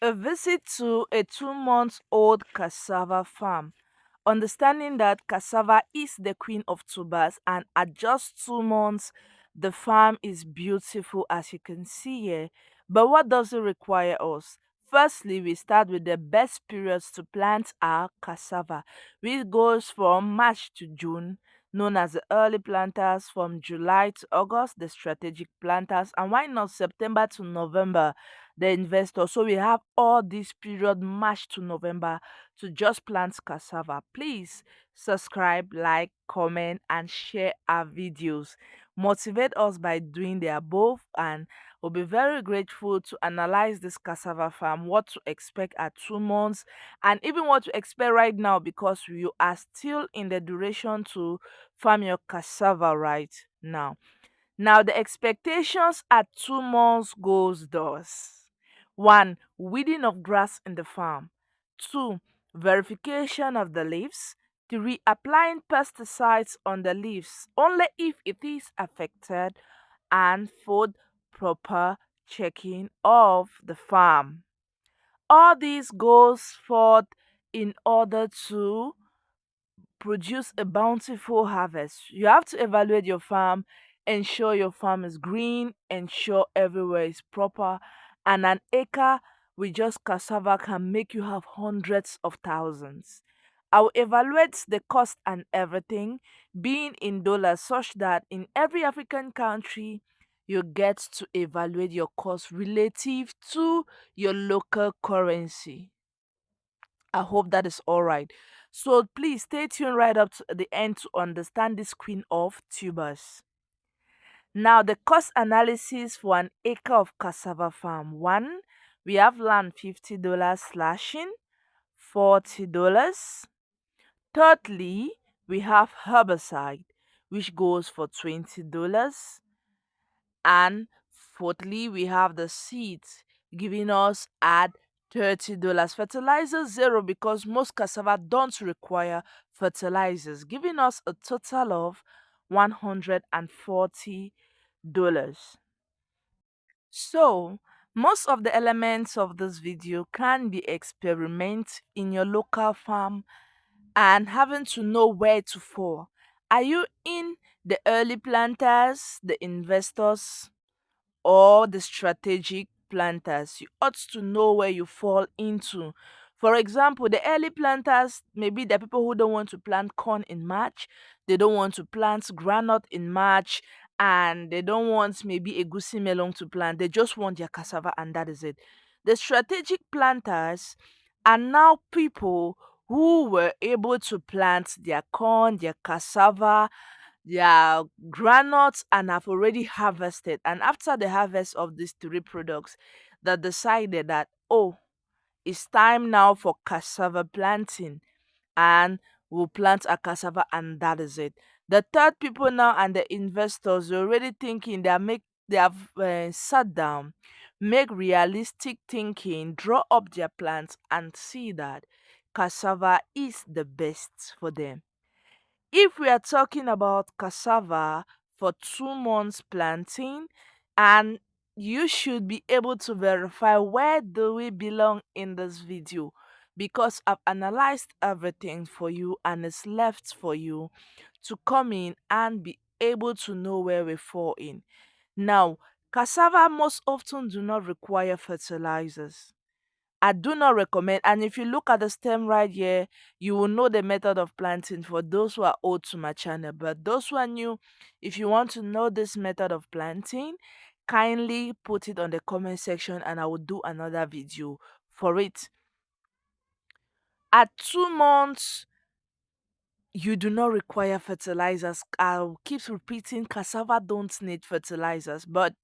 A visit to a 2 month old cassava farm. Understanding that cassava is the queen of tubers, and at just 2 months, the farm is beautiful as you can see here. But what does it require us? Firstly, we start with the best periods to plant our cassava, which goes from March to June, known as the early planters, from July to August, the strategic planters, and why not September to November, the investors. So we have all this period, March to November, to just plant cassava. Please subscribe, like, comment, and share our videos. Motivate us by doing the above, and we'll be very grateful to analyze this cassava farm, what to expect at 2 months, and even what to expect right now because you are still in the duration to farm your cassava right now. Now, the expectations at 2 months goes thus: 1. Weeding of grass in the farm. 2. Verification of the leaves. 3. Applying pesticides on the leaves only if it is affected. And 4. Proper checking of the farm. All this goes forth in order to produce a bountiful harvest. You have to evaluate your farm, ensure your farm is green, ensure everywhere is proper, and an acre with just cassava can make you have hundreds of thousands. I will evaluate the cost and everything being in dollars such that in every African country you get to evaluate your cost relative to your local currency. I hope that is all right. So please stay tuned right up to the end to understand this queen of tubers. Now, the cost analysis for an acre of cassava farm. One, we have land $50 slashing, $40. Thirdly, we have herbicide, which goes for $20. And fourthly, we have the seeds giving us at $30. Fertilizer zero because most cassava don't require fertilizers, giving us a total of $140. So, most of the elements of this video can be experiment in your local farm and having to know where to fall. Are you in the early planters, the investors, or the strategic planters? You ought to know where you fall into. For example, the early planters, maybe the people who don't want to plant corn in March, they don't want to plant granite in March, and they don't want maybe a goosey melon to plant. They just want their cassava, and that is it. The strategic planters are now people who were able to plant their corn, their cassava, their granules, and have already harvested. And after the harvest of these three products, they decided that, oh, it's time now for cassava planting, and we'll plant a cassava, and that is it. The third people now and the investors are already thinking, they have sat down, make realistic thinking, draw up their plans, and see that cassava is the best for them. If we are talking about cassava for 2 months planting, and you should be able to verify where do we belong in this video, because I've analyzed everything for you and it's left for you to come in and be able to know where we fall in. Now, cassava most often do not require fertilizers. I do not recommend. And if you look at the stem right here, you will know the method of planting for those who are old to my channel. But those who are new, if you want to know this method of planting, kindly put it on the comment section and I will do another video for it. At 2 months, you do not require fertilizers. I'll keep repeating, cassava don't need fertilizers, but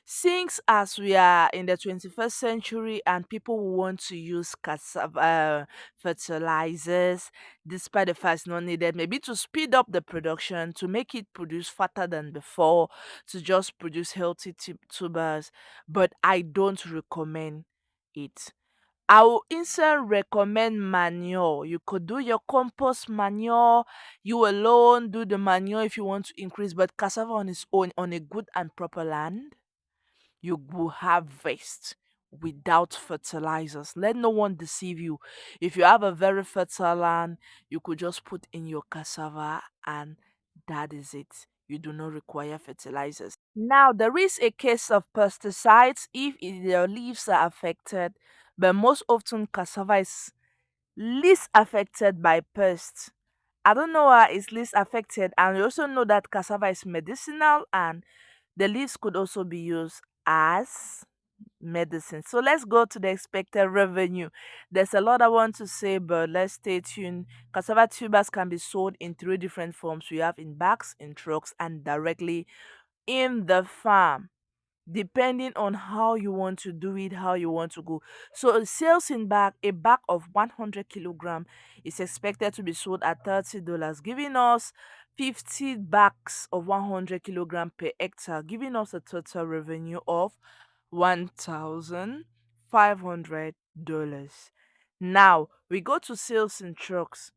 since as we are in the 21st century and people will want to use cassava fertilizers, despite the fact it's not needed, maybe to speed up the production, to make it produce faster than before, to just produce healthy tubers, but I don't recommend it. I will instead recommend manure. You could do your compost manure, you alone do the manure if you want to increase, but cassava on its own on a good and proper land, you will harvest without fertilizers. Let no one deceive you. If you have a very fertile land, you could just put in your cassava and that is it. You do not require fertilizers. Now, there is a case of pesticides if your leaves are affected, but most often cassava is least affected by pests. I don't know why it's least affected, and we also know that cassava is medicinal and the leaves could also be used as medicine. So let's go to the expected revenue. There's a lot I want to say, but let's stay tuned. Cassava tubers can be sold in three different forms. We have in bags, in trucks, and directly in the farm, depending on how you want to do it, how you want to go. So sales in bag, a bag of 100 kilogram is expected to be sold at $30, giving us 50 bags of 100 kilogram per hectare, giving us a total revenue of $1,500. Now we go to sales in trucks.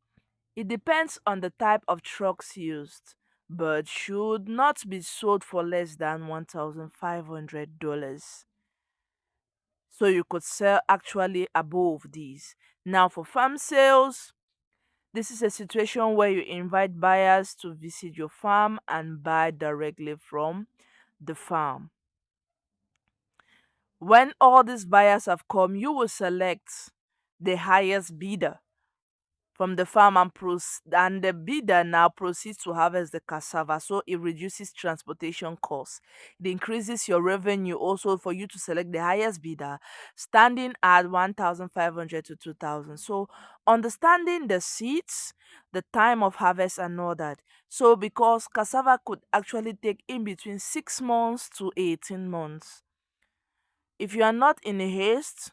It depends on the type of trucks used, but should not be sold for less than $1,500. So you could sell actually above these. Now for farm sales, this is a situation where you invite buyers to visit your farm and buy directly from the farm. When all these buyers have come, you will select the highest bidder from the farm and the bidder now proceeds to harvest the cassava, so it reduces transportation costs. It increases your revenue also for you to select the highest bidder, standing at 1,500 to 2,000. So understanding the seeds, the time of harvest and all that. So because cassava could actually take in between 6 months to 18 months. If you are not in a haste,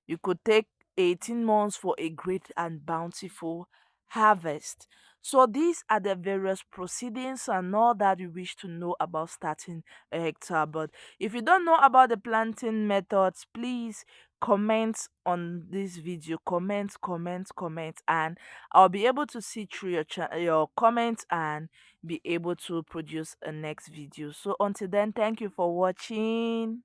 you could take 18 months for a great and bountiful harvest. So these are the various proceedings and all that you wish to know about starting a hectare. But if you don't know about the planting methods, please comment on this video. Comment, and I'll be able to see through your comments and be able to produce a next video. So until then, thank you for watching.